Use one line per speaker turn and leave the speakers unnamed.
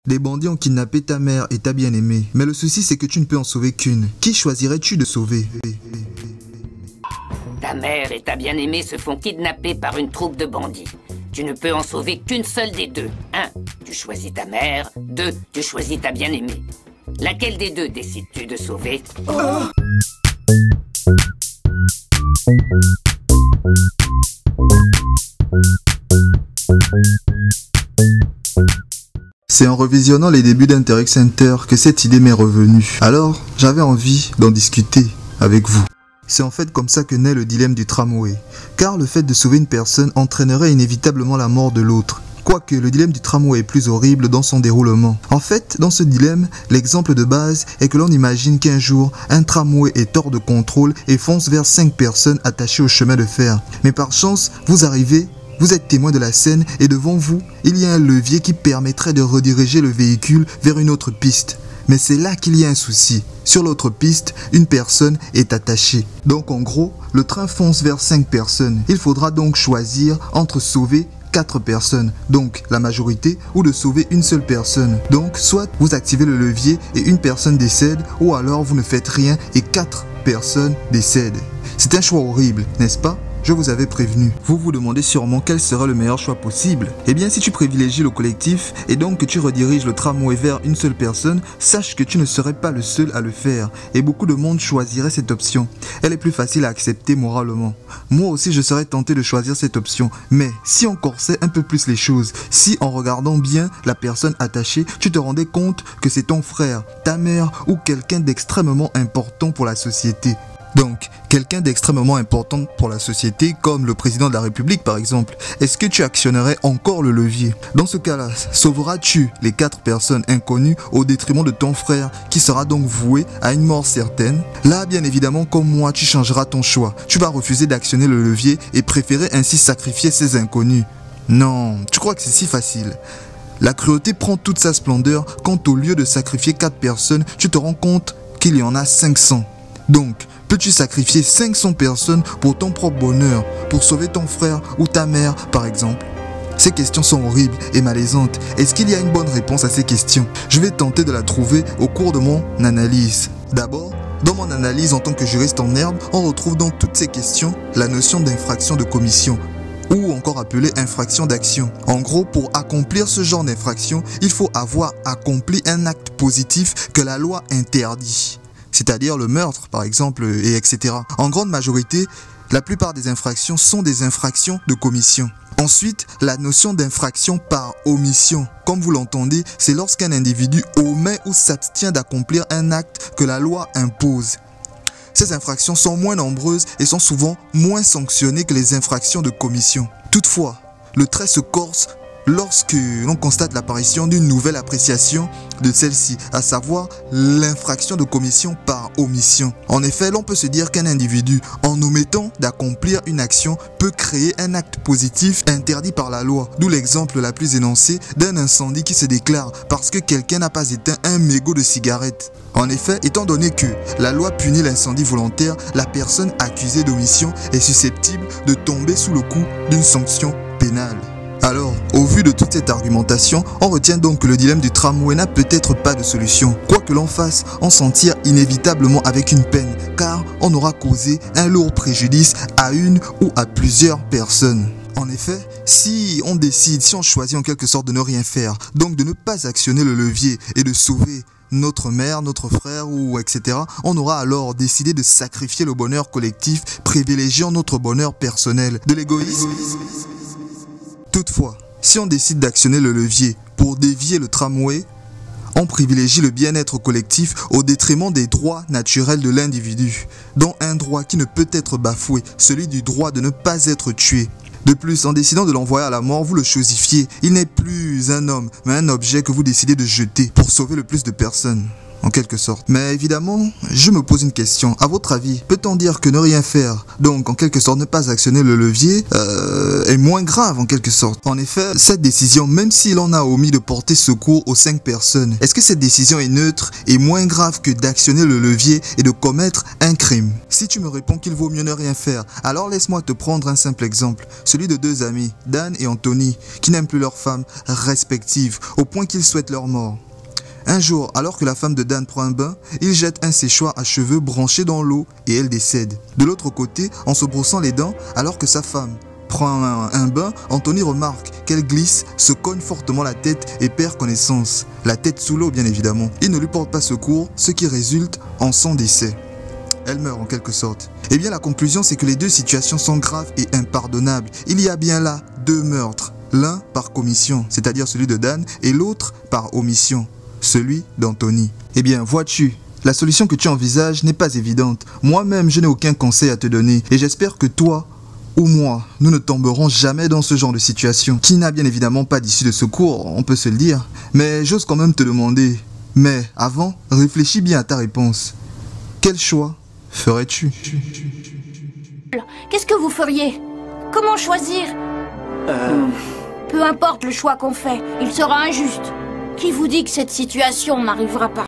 Des bandits ont kidnappé ta mère et ta bien-aimée, mais le souci c'est que tu ne peux en sauver qu'une. Qui choisirais-tu de sauver?
Ta mère et ta bien-aimée se font kidnapper par une troupe de bandits. Tu ne peux en sauver qu'une seule des deux. 1. Tu choisis ta mère. 2. Tu choisis ta bien-aimée. Laquelle des deux décides-tu de sauver?
C'est en revisionnant les débuts d'Interact Center que cette idée m'est revenue. Alors, j'avais envie d'en discuter avec vous. C'est en fait comme ça que naît le dilemme du tramway. Car le fait de sauver une personne entraînerait inévitablement la mort de l'autre. Quoique le dilemme du tramway est plus horrible dans son déroulement. En fait, dans ce dilemme, l'exemple de base est que l'on imagine qu'un jour, un tramway est hors de contrôle et fonce vers 5 personnes attachées au chemin de fer. Mais par chance, vous arrivez, vous êtes témoin de la scène et devant vous, il y a un levier qui permettrait de rediriger le véhicule vers une autre piste. Mais c'est là qu'il y a un souci. Sur l'autre piste, une personne est attachée. Donc en gros, le train fonce vers 5 personnes. Il faudra donc choisir entre sauver 4 personnes, donc la majorité, ou de sauver une seule personne. Donc soit vous activez le levier et une personne décède, ou alors vous ne faites rien et 4 personnes décèdent. C'est un choix horrible, n'est-ce pas ? Je vous avais prévenu. Vous vous demandez sûrement quel serait le meilleur choix possible. Eh bien, si tu privilégies le collectif et donc que tu rediriges le tramway vers une seule personne, sache que tu ne serais pas le seul à le faire. Et beaucoup de monde choisirait cette option. Elle est plus facile à accepter moralement. Moi aussi, je serais tenté de choisir cette option. Mais si on corsait un peu plus les choses, si en regardant bien la personne attachée, tu te rendais compte que c'est ton frère, ta mère ou quelqu'un d'extrêmement important pour la société. Donc, quelqu'un d'extrêmement important pour la société, comme le président de la République par exemple, est-ce que tu actionnerais encore le levier? Dans ce cas-là, sauveras-tu les 4 personnes inconnues au détriment de ton frère qui sera donc voué à une mort certaine? Là, bien évidemment, comme moi, tu changeras ton choix. Tu vas refuser d'actionner le levier et préférer ainsi sacrifier ces inconnus. Non, tu crois que c'est si facile? La cruauté prend toute sa splendeur quand au lieu de sacrifier 4 personnes, tu te rends compte qu'il y en a 500. Donc, peux-tu sacrifier 500 personnes pour ton propre bonheur, pour sauver ton frère ou ta mère par exemple? Ces questions sont horribles et malaisantes. Est-ce qu'il y a une bonne réponse à ces questions? Je vais tenter de la trouver au cours de mon analyse. D'abord, dans mon analyse en tant que juriste en herbe, on retrouve dans toutes ces questions la notion d'infraction de commission, ou encore appelée infraction d'action. En gros, pour accomplir ce genre d'infraction, il faut avoir accompli un acte positif que la loi interdit. C'est-à-dire le meurtre par exemple, et etc. En grande majorité, la plupart des infractions sont des infractions de commission. Ensuite, la notion d'infraction par omission. Comme vous l'entendez, c'est lorsqu'un individu omet ou s'abstient d'accomplir un acte que la loi impose. Ces infractions sont moins nombreuses et sont souvent moins sanctionnées que les infractions de commission. Toutefois, le trait se corse lorsque l'on constate l'apparition d'une nouvelle appréciation de celle-ci, à savoir l'infraction de commission par omission. En effet, l'on peut se dire qu'un individu, en omettant d'accomplir une action, peut créer un acte positif interdit par la loi. D'où l'exemple la plus énoncé d'un incendie qui se déclare parce que quelqu'un n'a pas éteint un mégot de cigarette. En effet, étant donné que la loi punit l'incendie volontaire, la personne accusée d'omission est susceptible de tomber sous le coup d'une sanction pénale. Alors, au vu de toute cette argumentation, on retient donc que le dilemme du tramway n'a peut-être pas de solution. Quoi que l'on fasse, on s'en tire inévitablement avec une peine, car on aura causé un lourd préjudice à une ou à plusieurs personnes. En effet, si on choisit en quelque sorte de ne rien faire, donc de ne pas actionner le levier et de sauver notre mère, notre frère ou etc., on aura alors décidé de sacrifier le bonheur collectif, privilégiant notre bonheur personnel. De l'égoïsme. Toutefois, si on décide d'actionner le levier pour dévier le tramway, on privilégie le bien-être collectif au détriment des droits naturels de l'individu, dont un droit qui ne peut être bafoué, celui du droit de ne pas être tué. De plus, en décidant de l'envoyer à la mort, vous le chosifiez. Il n'est plus un homme, mais un objet que vous décidez de jeter pour sauver le plus de personnes. en quelque sorte. Mais évidemment, je me pose une question. À votre avis, peut-on dire que ne rien faire, donc en quelque sorte ne pas actionner le levier, est moins grave en quelque sorte? En effet, cette décision, même si l'on a omis de porter secours aux 5 personnes, est-ce que cette décision est neutre et moins grave que d'actionner le levier et de commettre un crime? Si tu me réponds qu'il vaut mieux ne rien faire, alors laisse-moi te prendre un simple exemple, celui de 2 amis, Dan et Anthony, qui n'aiment plus leurs femmes respectives, au point qu'ils souhaitent leur mort. Un jour, alors que la femme de Dan prend un bain, il jette un séchoir à cheveux branché dans l'eau et elle décède. De l'autre côté, en se brossant les dents, alors que sa femme prend un bain, Anthony remarque qu'elle glisse, se cogne fortement la tête et perd connaissance. La tête sous l'eau bien évidemment. Il ne lui porte pas secours, ce qui résulte en son décès. Elle meurt en quelque sorte. Eh bien la conclusion c'est que les 2 situations sont graves et impardonnables. Il y a bien là 2 meurtres. L'un par commission, c'est-à-dire celui de Dan, et l'autre par omission, celui d'Anthony. Eh bien, vois-tu, la solution que tu envisages n'est pas évidente. Moi-même, je n'ai aucun conseil à te donner et j'espère que toi ou moi, nous ne tomberons jamais dans ce genre de situation qui n'a bien évidemment pas d'issue de secours, on peut se le dire. Mais j'ose quand même te demander, mais avant, réfléchis bien à ta réponse. Quel choix ferais-tu?
Qu'est-ce que vous feriez? Comment choisir? Peu importe le choix qu'on fait, il sera injuste. Qui vous dit que cette situation n'arrivera pas?